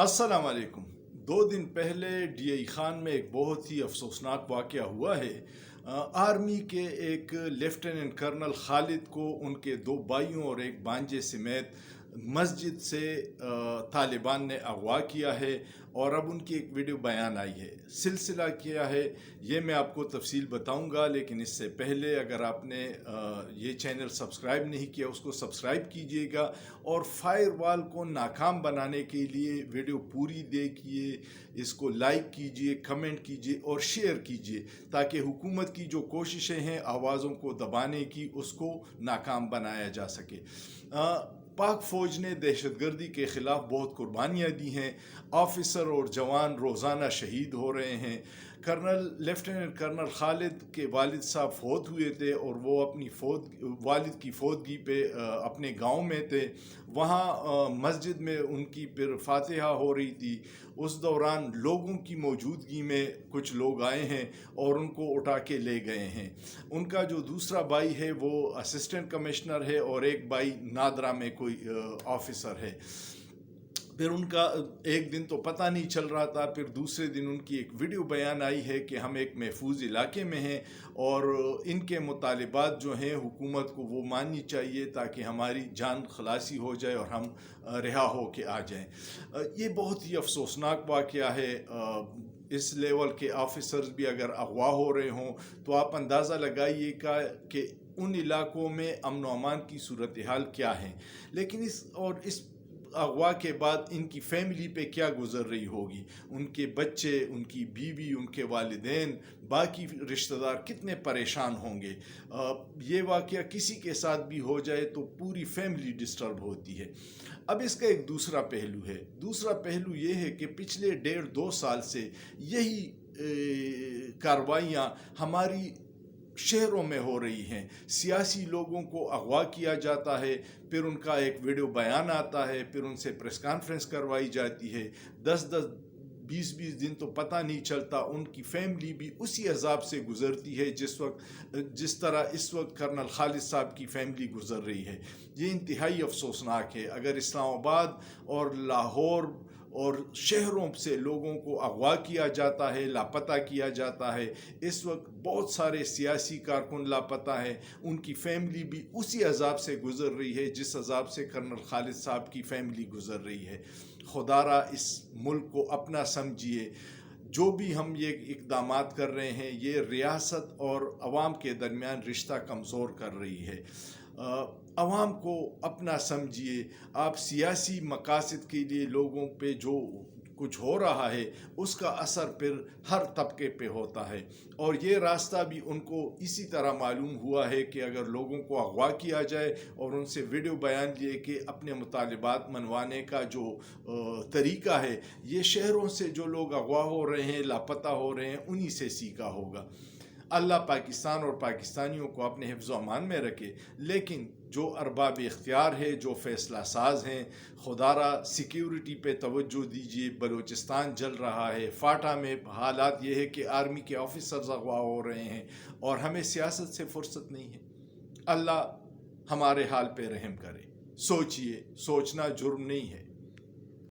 अस्सलाम वालेकुम। 2 दिन पहले DI खान में एक बहुत ही अफसोसनाक वाक़या हुआ है। आर्मी के एक लेफ्टिनेंट कर्नल खालिद को उनके 2 भाइयों और एक भांजे समेत मस्जिद से तालिबान ने अगवा किया है और अब उनकी एक वीडियो बयान आई है। सिलसिला क्या है ये मैं आपको तफसील बताऊंगा, लेकिन इससे पहले अगर आपने ये चैनल सब्सक्राइब नहीं किया उसको सब्सक्राइब कीजिएगा और फायरवॉल को नाकाम बनाने के लिए वीडियो पूरी देखिए, इसको लाइक कीजिए, कमेंट कीजिए और शेयर कीजिए ताकि हुकूमत की जो कोशिशें हैं आवाज़ों को दबाने की उसको नाकाम बनाया जा सके। पाक फ़ौज ने दहशतगर्दी के ख़िलाफ़ बहुत कुर्बानियाँ दी हैं। ऑफिसर और जवान रोज़ाना शहीद हो रहे हैं। लेफ्टिनेंट कर्नल खालिद के वालिद साहब फ़ौत हुए थे और वो अपनी वालिद की फ़ौतगी पे अपने गांव में थे। वहाँ मस्जिद में उनकी फिर फातिहा हो रही थी। उस दौरान लोगों की मौजूदगी में कुछ लोग आए हैं और उनको उठा के ले गए हैं। उनका जो दूसरा भाई है वो असिस्टेंट कमिश्नर है और एक भाई नादरा में कोई ऑफिसर है। फिर उनका एक दिन तो पता नहीं चल रहा था, फिर दूसरे दिन उनकी एक वीडियो बयान आई है कि हम एक महफूज इलाके में हैं और इनके मुतालिबात जो हैं हुकूमत को वो माननी चाहिए ताकि हमारी जान खलासी हो जाए और हम रिहा हो के आ जाएं। ये बहुत ही अफसोसनाक वाक़या है। इस लेवल के ऑफिसर्स भी अगर अगवा हो रहे हों तो आप अंदाज़ा लगाइएगा कि उन इलाकों में अमन व अमान की सूरत हाल क्या है। लेकिन इस अगवा के बाद इनकी फैमिली पे क्या गुजर रही होगी, उनके बच्चे, उनकी बीवी, उनके वालिदैन, बाकी रिश्तेदार कितने परेशान होंगे। ये वाक़या किसी के साथ भी हो जाए तो पूरी फैमिली डिस्टर्ब होती है। अब इसका एक दूसरा पहलू है। दूसरा पहलू ये है कि पिछले 1.5-2 साल से यही कार्रवाइयाँ हमारी शहरों में हो रही हैं। सियासी लोगों को अगवा किया जाता है, फिर उनका एक वीडियो बयान आता है, फिर उनसे प्रेस कॉन्फ्रेंस करवाई जाती है। 10-10 20-20 दिन तो पता नहीं चलता। उनकी फैमिली भी उसी अजाब से गुजरती है जिस तरह इस वक्त कर्नल खालिद साहब की फैमिली गुजर रही है। ये इंतहाई अफसोसनाक है। अगर इस्लामाबाद और लाहौर और शहरों से लोगों को अगवा किया जाता है, लापता किया जाता है, इस वक्त बहुत सारे सियासी कारकुन लापता हैं, उनकी फैमिली भी उसी अजाब से गुजर रही है जिस अजाब से कर्नल खालिद साहब की फैमिली गुजर रही है। खुदारा इस मुल्क को अपना समझिए। जो भी हम ये इक़दामात कर रहे हैं ये रियासत और अवाम के दरमियान रिश्ता कमज़ोर कर रही है। अवाम को अपना समझिए। आप सियासी मकासद के लिए लोगों पे जो कुछ हो रहा है उसका असर फिर हर तबके पे होता है और ये रास्ता भी उनको इसी तरह मालूम हुआ है कि अगर लोगों को अगवा किया जाए और उनसे वीडियो बयान लिए कि अपने मुतालिबात मनवाने का जो तरीका है ये शहरों से जो लोग अगवा हो रहे हैं, लापता हो रहे हैं, उन्हीं से सीखा होगा। अल्लाह पाकिस्तान और पाकिस्तानियों को अपने हिफ्ज़ अमान में रखे। लेकिन जो अरबाब इख्तियार है, जो फ़ैसला साज हैं, खुदारा सिक्योरिटी पे तवज्जो दीजिए। बलूचिस्तान जल रहा है, फाटा में हालात ये है कि आर्मी के ऑफिसर्स अगवा हो रहे हैं और हमें सियासत से फुर्सत नहीं है। अल्लाह हमारे हाल पे रहम करे। सोचिए, सोचना जुर्म नहीं है।